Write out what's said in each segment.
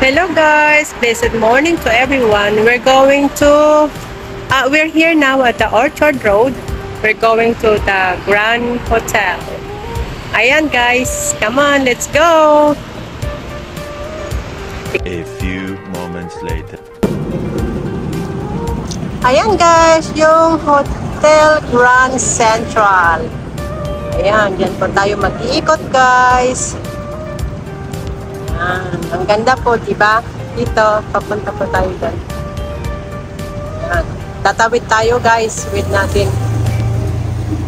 Hello guys, blessed morning to everyone. We're here now at the Orchard Road. We're going to the Grand Hotel. Ayan guys, come on, let's go. A few moments later. Ayan guys, yung Hotel Grand Central. Ayan, dyan po tayo mag-iikot guys. Ayan, ang ganda po, diba? Dito, papunta po tayo dyan. Ayan, tatawid tayo guys, wait natin.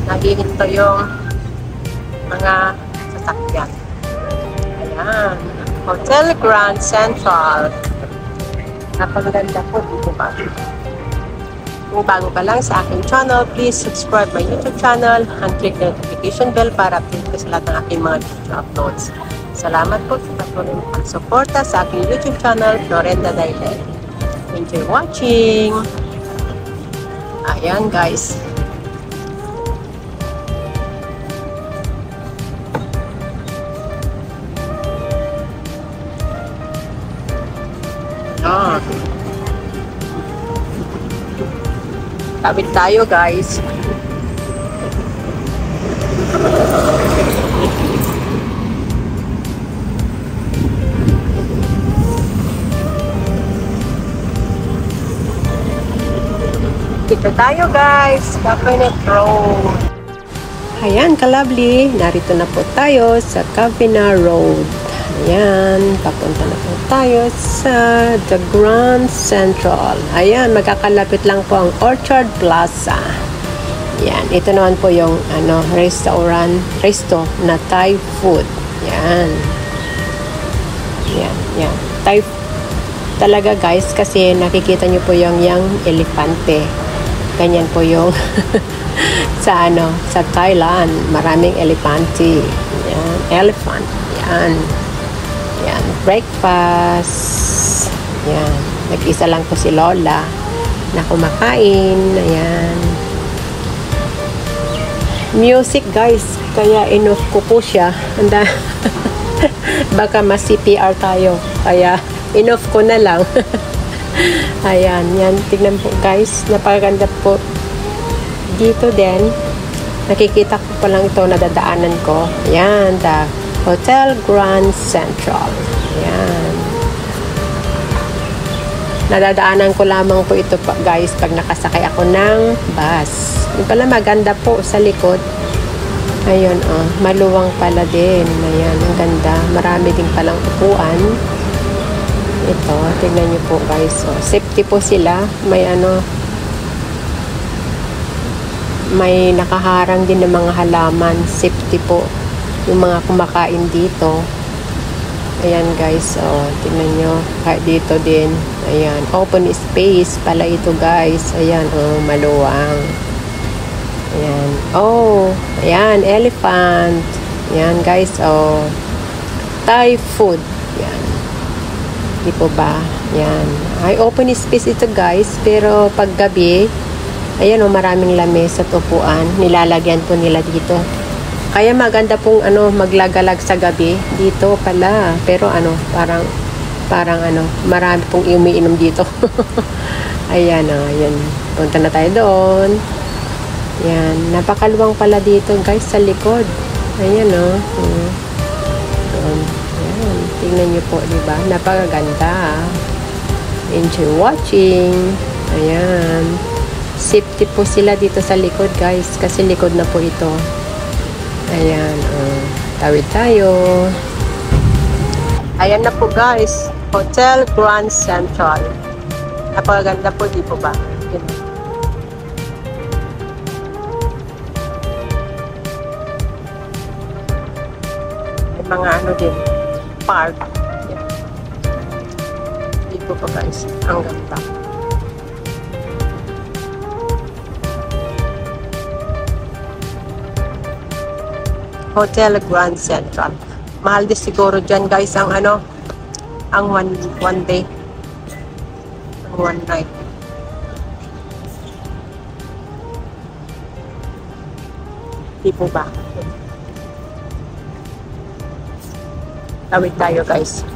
Naghihinto yung mga sasakyan. Ayan, Hotel Grand Central. Napaganda po, dito ba? Kung bago ka lang sa aking channel, please subscribe my YouTube channel and click the notification bell para update ka sa lahat ng aking mga video uploads. Salamat po sa patuloy ng pagsuporta sa aking YouTube channel, Florenda Dailey. Enjoy watching! Ayan guys. Ayan. Tabit tayo guys. Dito tayo guys, Cabinet Road. Ayan ka-lovely, narito na po tayo sa Cabinet Road. Ayan, papunta na po tayo sa The Grand Central. Ayan, magkakalapit lang po ang Orchard Plaza. Ayan, ito naman po yung resto na Thai food. Ayan. Ayan, ayan. Thai talaga guys, kasi nakikita nyo po yung elefante. Ganyan po yung sa Thailand, maraming elefante. Ayan, elephant. Ayan. Ayan, breakfast. Ayan, nag-isa lang po si Lola na kumakain. Ayan. Music guys, kaya enough ko po siya. Anda, baka mas-CPR tayo. Kaya enough ko na lang. Ayan, yan. Tignan po guys, napakaganda po. Dito din, nakikita ko pa lang ito, nadadaanan ko. Ayan, the Hotel Grand Central. Ayan. Nadadaanan ko lamang po ito guys pag nakasakay ako ng bus. Yung pala maganda po sa likod. Ayun, maluwang pala din. Ayan, ang ganda. Marami din palang upuan. Ito, tingnan nyo po guys. Safety po sila. May nakaharang din ng mga halaman. Safety po. Yung mga kumakain dito. Ayan guys, tingnan nyo. Dito din. Ayan, open space pala ito guys. Ayan, maluwang. Ayan. Ayan, elephant. Ayan guys, Thai food. Ayan. Di po ba? Ayan. Ay, open space ito guys. Pero pag gabi, ayan maraming lamesa at upuan. Nilalagyan po nila dito. Kaya maganda pong maglagalag sa gabi dito pala. Pero parang marami pong umiinom dito. Ayan ayan. Punta na tayo doon. Ayan, napakaluwang pala dito guys sa likod. Ayan Ayan, tingnan niyo po, di ba? Napakaganda. Enjoy watching. Ayan. Safety po sila dito sa likod guys, kasi likod na po ito. Ayan, tawid tayo. Ayan na po guys, Hotel Grand Central. Napakaganda po, di po ba? May mga din, park. Di po ba guys, ang ganda. Hotel Grand Central. Mahal din siguro dyan guys ang one day. Ang one night. Di po ba? Tawid tayo guys.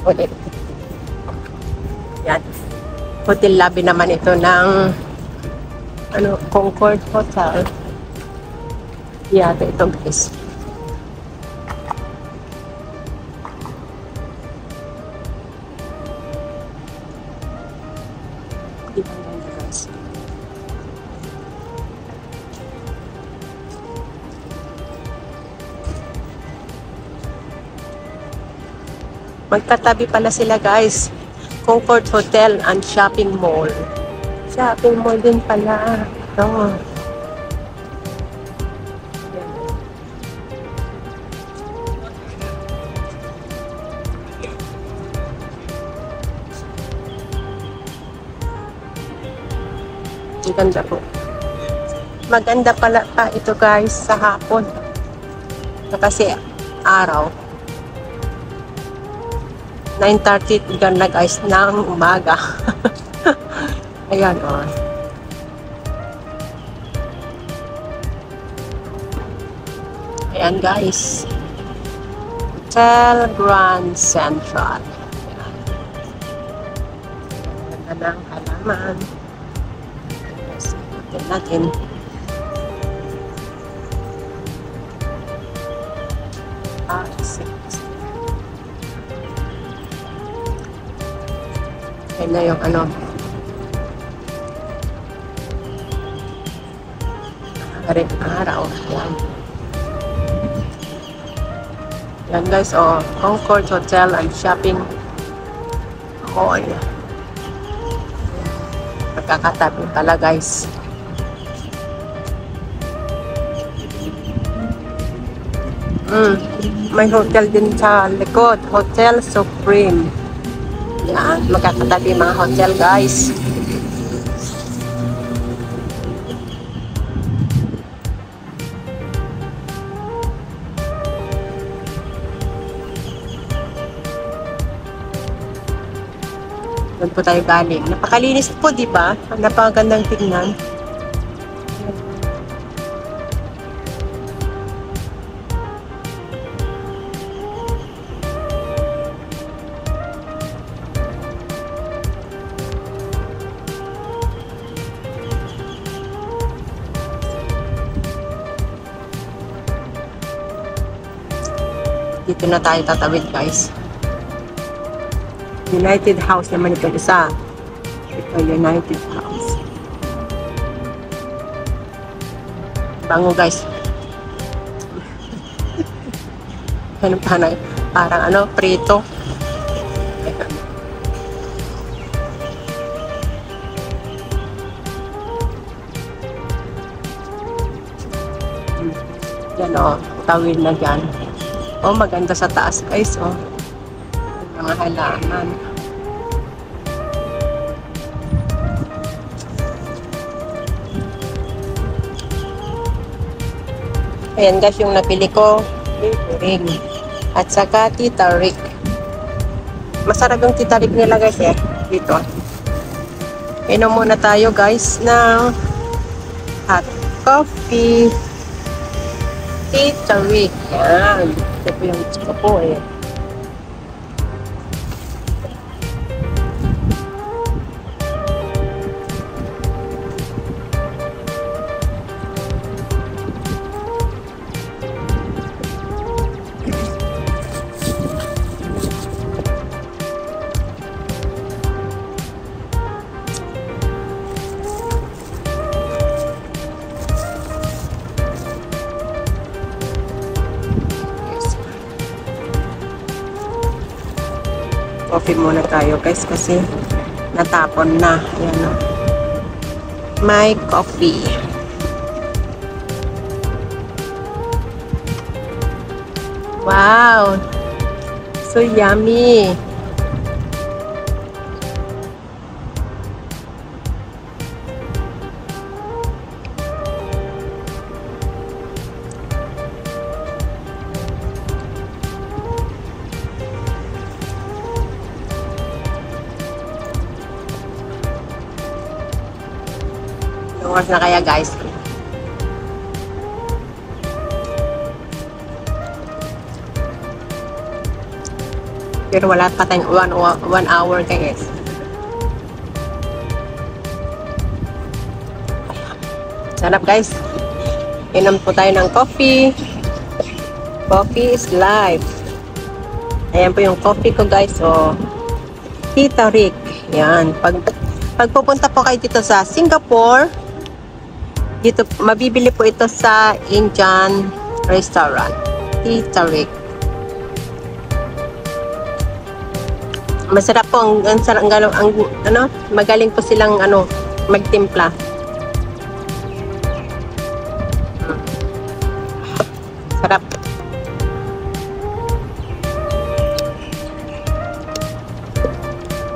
ulit. Yan. Hotel lobby naman ito ng Concord Hotel. Yata ito guys. Magkatabi pala sila guys. Concord Hotel and Shopping Mall. Shopping Mall din pala. Ito. Ang ganda po. Maganda pala pa ito guys sa hapon. Kasi araw. 9:30 ganda guys ng umaga. Ayan o. Oh. Ayan guys. Hotel Grand Central. Ayan. Ganda ng halaman. Hotel natin. Ayan na yung araw. Ayan. Ayan guys, oh. Concord Hotel and Shopping Mall. Magkakatabi pala guys. May hotel din sa likod. Hotel Supreme. Yan, magkakatabi mga hotel guys. Doon po tayo galing. Napakalinis po, di ba? Napakagandang tingnan. Dito na tayo tatawid guys. United House naman ito isa. Ito United House. Bango guys. Parang prito. Yan o, tawid na dyan. Oh, maganda sa taas guys, oh. Mga halaman. Ayan guys, yung napili ko, ring. At saka titarik. Masarap yung titarik nila guys eh. Dito. Inom muna tayo guys ng hot coffee. Titarik. Yan. Ito po yung gusto ko eh. Coffee muna tayo guys kasi natapon na. Ayan o. My coffee. Wow! So yummy! Oras na kaya guys. Pero wala pa tayong 1 hour guys. Sarap guys. Inom po tayo ng coffee. Coffee is life. Ayan po yung coffee ko guys. So, Tita Rick. Yan. Pag pupunta po kayo dito sa Singapore, dito, mabibili po ito sa Indian restaurant. Tita Rick. Masarap po magaling po silang magtimpla. Sarap.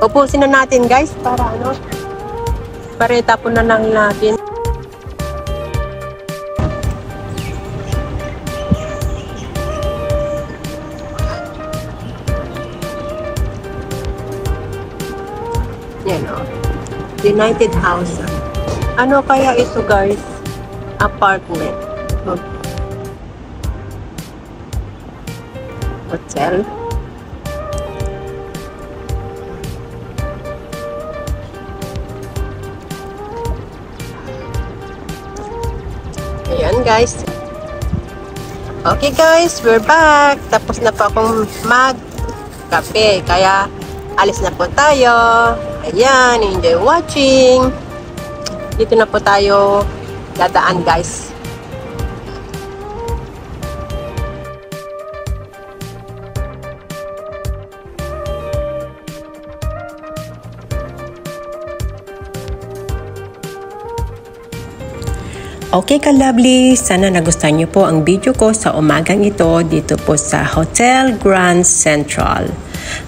Upusin na natin guys para itapon na lang natin. Yan o. United House. Ano kaya ito guys? Apartment. Hotel. Ayan guys. Okay guys, we're back. Tapos na po akong mag-kape. Kaya alis na po tayo. Ayan, enjoy watching. Dito na po tayo dadaan guys. Okay ka-lovely, sana nagustuhan niyo po ang video ko sa umagang ito dito po sa Hotel Grand Central.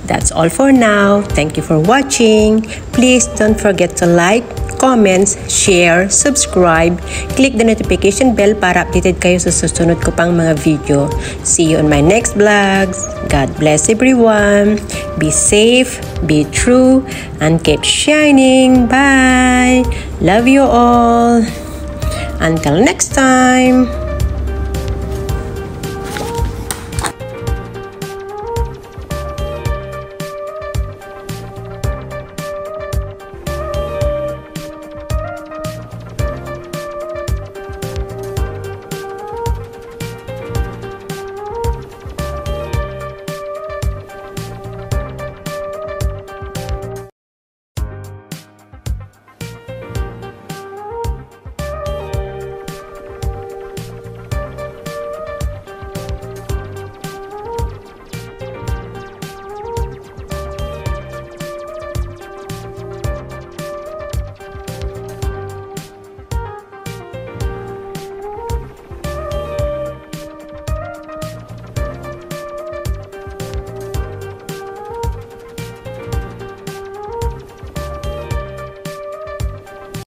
That's all for now. Thank you for watching. Please don't forget to like, comments, share, subscribe, click the notification bell para updated kayo sa susunod ko pang mga video. See you on my next vlogs. God bless everyone. Be safe, be true, and keep shining. Bye. Love you all. Until next time.